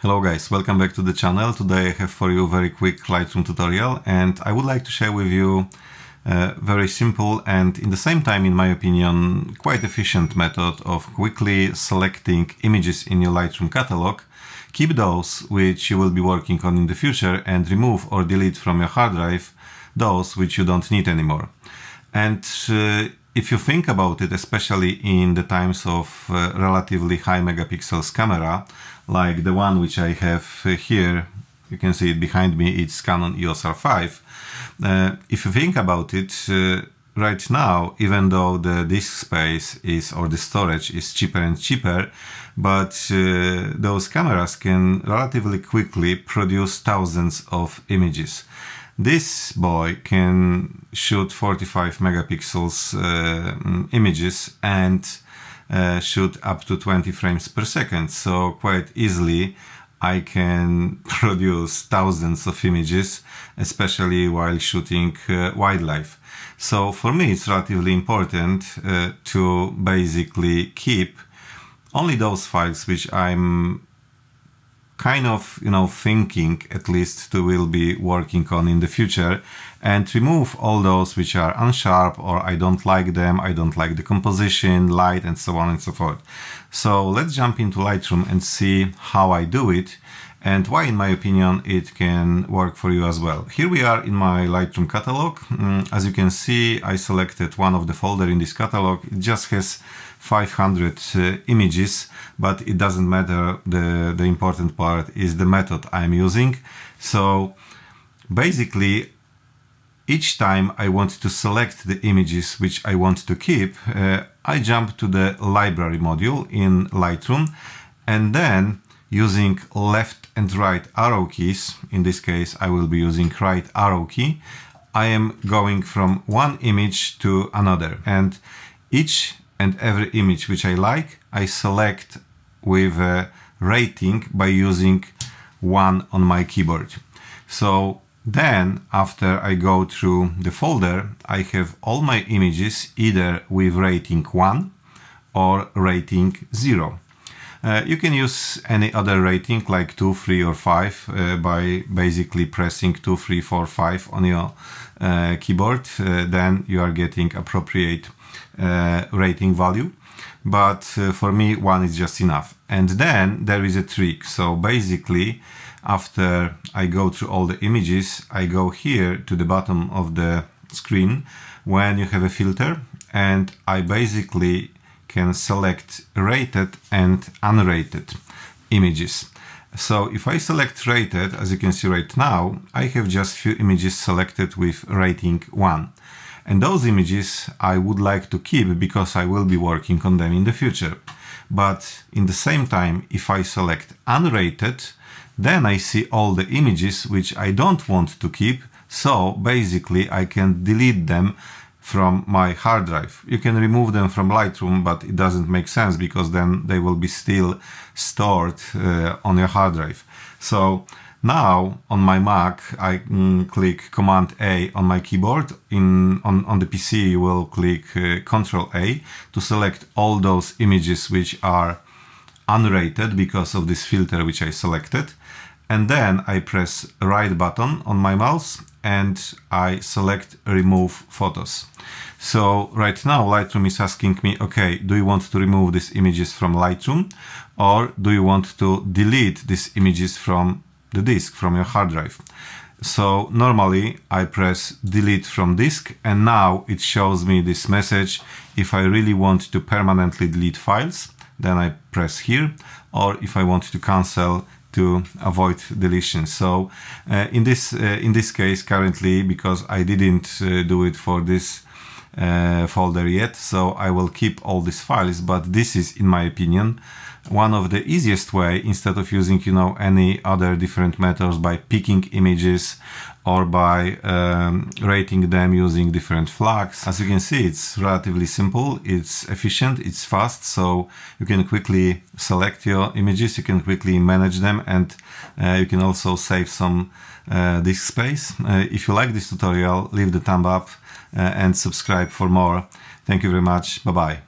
Hello guys, welcome back to the channel. Today I have for you a very quick Lightroom tutorial, and I would like to share with you a very simple and in the same time, in my opinion, quite efficient method of quickly selecting images in your Lightroom catalog. Keep those which you will be working on in the future and remove or delete from your hard drive those which you don't need anymore. And if you think about it, especially in the times of relatively high megapixels camera, like the one which I have here, you can see it behind me, it's Canon EOS R5. If you think about it, right now, even though the disk space is, or the storage is cheaper and cheaper, but those cameras can relatively quickly produce thousands of images. This boy can shoot 45 megapixels images and shoot up to 20 frames per second. So quite easily I can produce thousands of images, especially while shooting wildlife. So for me it's relatively important to basically keep only those files which I'm kind of, thinking at least to will be working on in the future, and remove all those which are unsharp or I don't like them, I don't like the composition, light, and so on and so forth. So let's jump into Lightroom and see how I do it and why, in my opinion, it can work for you as well. Here we are in my Lightroom catalog. As you can see, I selected one of the folder in this catalog. It just has 500 images, but it doesn't matter. The important part is the method I'm using. So basically, each time I want to select the images which I want to keep, I jump to the library module in Lightroom, and then using left and right arrow keys, in this case I will be using right arrow key, I am going from one image to another, and each and every image which I like, I select with a rating by using 1 on my keyboard. So then, after I go through the folder, I have all my images either with rating 1 or rating 0. You can use any other rating like 2, 3 or 5 by basically pressing 2, 3, 4, 5 on your keyboard. Then you are getting appropriate rating value. But for me, 1 is just enough. And then there is a trick. So basically, after I go through all the images, I go here to the bottom of the screen when you have a filter, and I basically can select rated and unrated images. So if I select rated, as you can see right now, I have just few images selected with rating 1. And those images I would like to keep because I will be working on them in the future. But in the same time, if I select unrated, then I see all the images which I don't want to keep. So basically I can delete them from my hard drive. You can remove them from Lightroom, but it doesn't make sense because then they will be still stored on your hard drive. So now on my Mac, I click Command A on my keyboard. On the PC, you will click Control A to select all those images which are unrated because of this filter which I selected. And then I press right button on my mouse and I select Remove Photos. So right now Lightroom is asking me, okay, do you want to remove these images from Lightroom, or do you want to delete these images from the disk, from your hard drive? So normally I press delete from disk, and now it shows me this message. If I really want to permanently delete files, then I press here, or if I want to cancel to avoid deletion. So in this case currently, because I didn't do it for this folder yet, so I will keep all these files, but this is, in my opinion, one of the easiest way, instead of using any other different methods by picking images or by rating them using different flags. As you can see, it's relatively simple, it's efficient, it's fast, so you can quickly select your images, you can quickly manage them, and you can also save some disk space. If you like this tutorial, leave the thumb up and subscribe for more. Thank you very much. Bye bye.